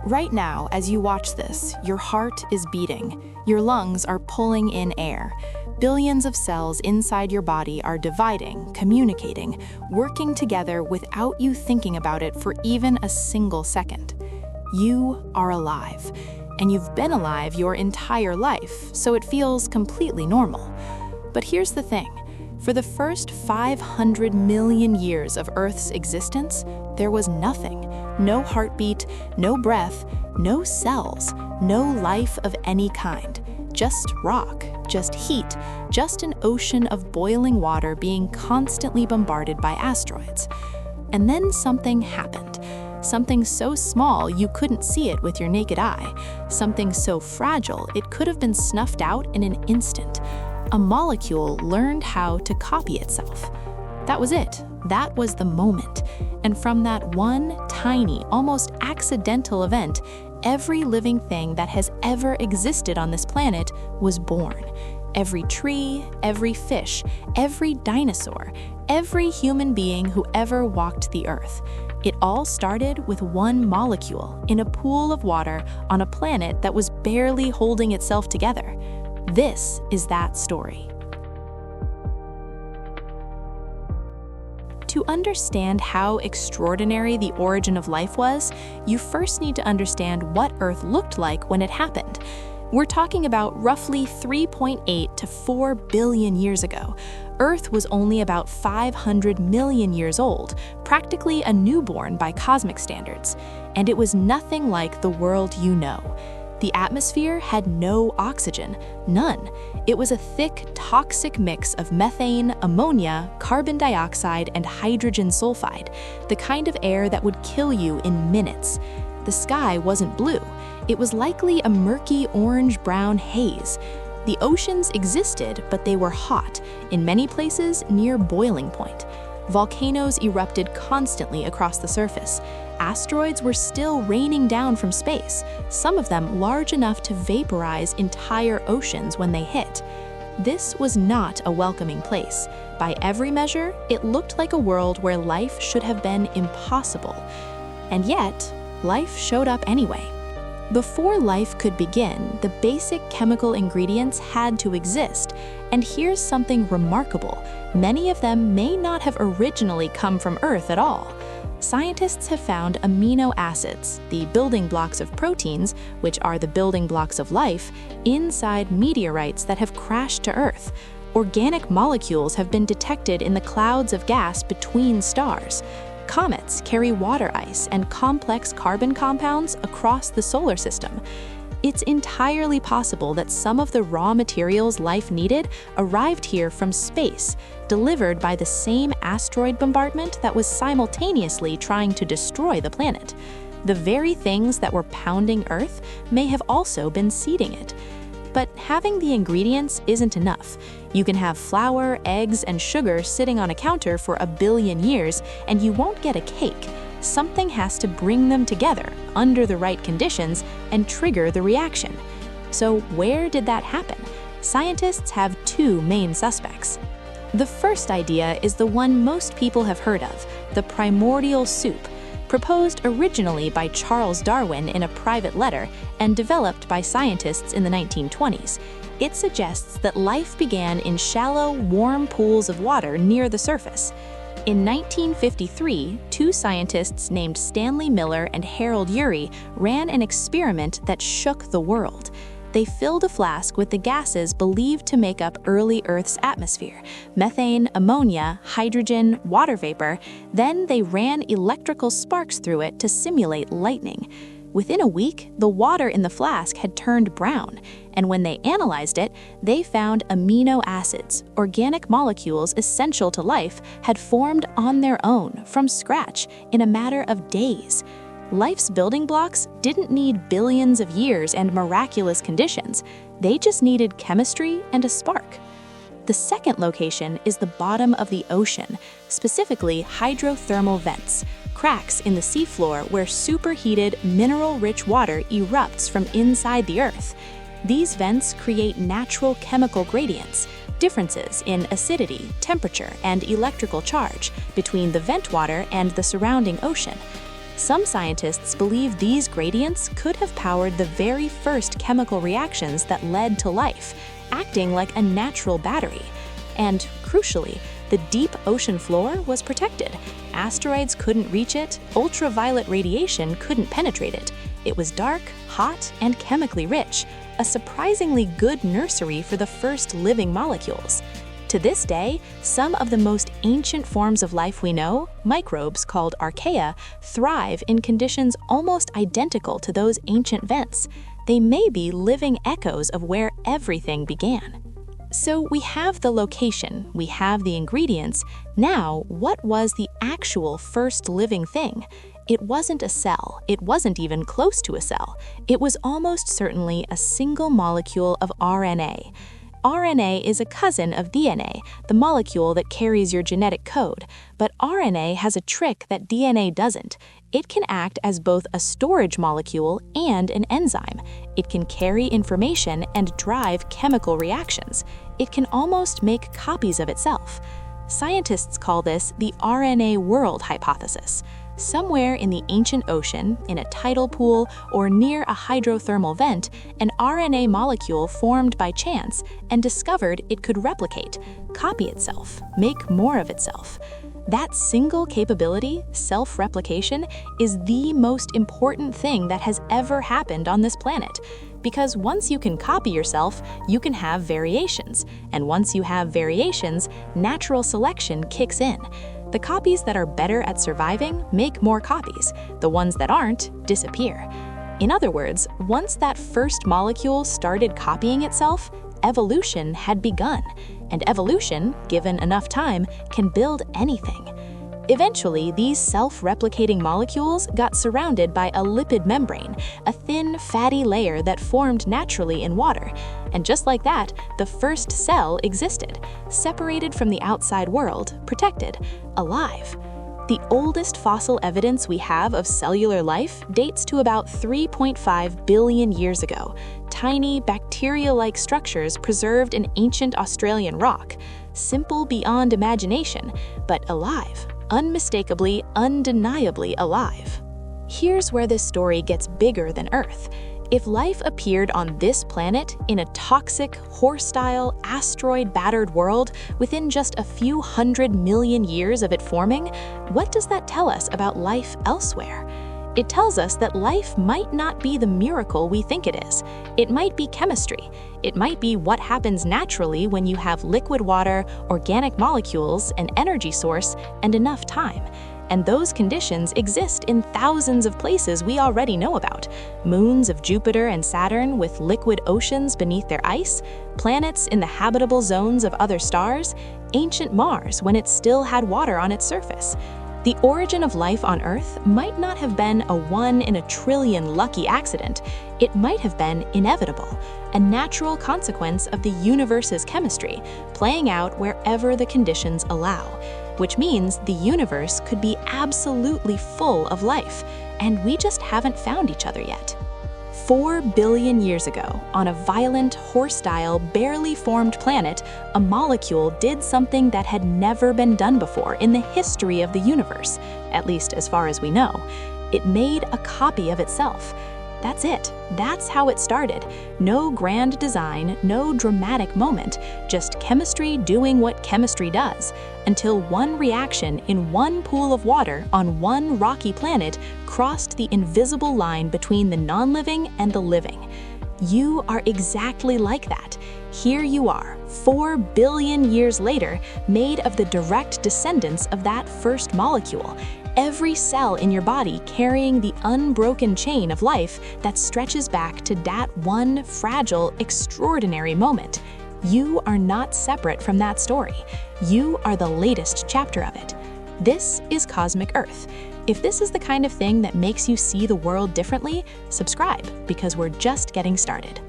Right now, as you watch this, your heart is beating. Your lungs are pulling in air. Billions of cells inside your body are dividing, communicating, working together without you thinking about it for even a single second. You are alive, and you've been alive your entire life, so it feels completely normal. But here's the thing. For the first 500 million years of Earth's existence, there was nothing. No heartbeat, no breath, no cells, no life of any kind. Just rock, just heat, just an ocean of boiling water being constantly bombarded by asteroids. And then something happened. Something so small you couldn't see it with your naked eye. Something so fragile it could have been snuffed out in an instant. A molecule learned how to copy itself. That was it. That was the moment. And from that one tiny, almost accidental event, every living thing that has ever existed on this planet was born. Every tree, every fish, every dinosaur, every human being who ever walked the earth. It all started with one molecule in a pool of water on a planet that was barely holding itself together. This is that story. To understand how extraordinary the origin of life was, you first need to understand what Earth looked like when it happened. We're talking about roughly 3.8 to 4 billion years ago. Earth was only about 500 million years old, practically a newborn by cosmic standards. And it was nothing like the world you know. The atmosphere had no oxygen, none. It was a thick, toxic mix of methane, ammonia, carbon dioxide, and hydrogen sulfide, the kind of air that would kill you in minutes. The sky wasn't blue. It was likely a murky orange-brown haze. The oceans existed, but they were hot, in many places near boiling point. Volcanoes erupted constantly across the surface. Asteroids were still raining down from space, some of them large enough to vaporize entire oceans when they hit. This was not a welcoming place. By every measure, it looked like a world where life should have been impossible. And yet, life showed up anyway. Before life could begin, the basic chemical ingredients had to exist. And here's something remarkable. Many of them may not have originally come from Earth at all. Scientists have found amino acids, the building blocks of proteins, which are the building blocks of life, inside meteorites that have crashed to Earth. Organic molecules have been detected in the clouds of gas between stars. Comets carry water ice and complex carbon compounds across the solar system. It's entirely possible that some of the raw materials life needed arrived here from space, delivered by the same asteroid bombardment that was simultaneously trying to destroy the planet. The very things that were pounding Earth may have also been seeding it. But having the ingredients isn't enough. You can have flour, eggs, and sugar sitting on a counter for a billion years, and you won't get a cake. Something has to bring them together under the right conditions and trigger the reaction. So where did that happen? Scientists have two main suspects. The first idea is the one most people have heard of, the primordial soup, proposed originally by Charles Darwin in a private letter and developed by scientists in the 1920s. It suggests that life began in shallow, warm pools of water near the surface. In 1953, two scientists named Stanley Miller and Miller-Urey ran an experiment that shook the world. They filled a flask with the gases believed to make up early Earth's atmosphere: methane, ammonia, hydrogen, water vapor. Then they ran electrical sparks through it to simulate lightning. Within a week, the water in the flask had turned brown, and when they analyzed it, they found amino acids, organic molecules essential to life, had formed on their own, from scratch, in a matter of days. Life's building blocks didn't need billions of years and miraculous conditions. They just needed chemistry and a spark. The second location is the bottom of the ocean, specifically hydrothermal vents, cracks in the seafloor where superheated, mineral-rich water erupts from inside the Earth. These vents create natural chemical gradients, differences in acidity, temperature, and electrical charge between the vent water and the surrounding ocean. Some scientists believe these gradients could have powered the very first chemical reactions that led to life, acting like a natural battery. And crucially, the deep ocean floor was protected. Asteroids couldn't reach it, ultraviolet radiation couldn't penetrate it. It was dark, hot, and chemically rich, a surprisingly good nursery for the first living molecules. To this day, some of the most ancient forms of life we know, microbes called archaea, thrive in conditions almost identical to those ancient vents. They may be living echoes of where everything began. So we have the location, we have the ingredients. Now, what was the actual first living thing? It wasn't a cell. It wasn't even close to a cell. It was almost certainly a single molecule of RNA. RNA is a cousin of DNA, the molecule that carries your genetic code. But RNA has a trick that DNA doesn't. It can act as both a storage molecule and an enzyme. It can carry information and drive chemical reactions. It can almost make copies of itself. Scientists call this the RNA World hypothesis. Somewhere in the ancient ocean, in a tidal pool, or near a hydrothermal vent, an RNA molecule formed by chance and discovered it could replicate, copy itself, make more of itself. That single capability, self-replication, is the most important thing that has ever happened on this planet. Because once you can copy yourself, you can have variations. And once you have variations, natural selection kicks in. The copies that are better at surviving make more copies. The ones that aren't disappear. In other words, once that first molecule started copying itself, evolution had begun. And evolution, given enough time, can build anything. Eventually, these self-replicating molecules got surrounded by a lipid membrane, a thin, fatty layer that formed naturally in water. And just like that, the first cell existed, separated from the outside world, protected, alive. The oldest fossil evidence we have of cellular life dates to about 3.5 billion years ago. Tiny, bacteria-like structures preserved in ancient Australian rock. Simple beyond imagination, but alive. Unmistakably, undeniably alive. Here's where this story gets bigger than Earth. If life appeared on this planet in a toxic, hostile, asteroid-battered world within just a few 100 million years of it forming, what does that tell us about life elsewhere? It tells us that life might not be the miracle we think it is. It might be chemistry. It might be what happens naturally when you have liquid water, organic molecules, an energy source, and enough time. And those conditions exist in thousands of places we already know about. Moons of Jupiter and Saturn with liquid oceans beneath their ice, planets in the habitable zones of other stars, ancient Mars when it still had water on its surface. The origin of life on Earth might not have been a 1 in a trillion lucky accident. It might have been inevitable, a natural consequence of the universe's chemistry, playing out wherever the conditions allow. Which means the universe could be absolutely full of life, and we just haven't found each other yet. 4 billion years ago, on a violent, hostile, barely formed planet, a molecule did something that had never been done before in the history of the universe, at least as far as we know. It made a copy of itself. That's it. That's how it started. No grand design, no dramatic moment, just chemistry doing what chemistry does, until one reaction in one pool of water on one rocky planet crossed the invisible line between the non-living and the living. You are exactly like that. Here you are, 4 billion years later, made of the direct descendants of that first molecule. Every cell in your body carrying the unbroken chain of life that stretches back to that one fragile, extraordinary moment. You are not separate from that story. You are the latest chapter of it. This is Cosmic Earth. If this is the kind of thing that makes you see the world differently, subscribe because we're just getting started.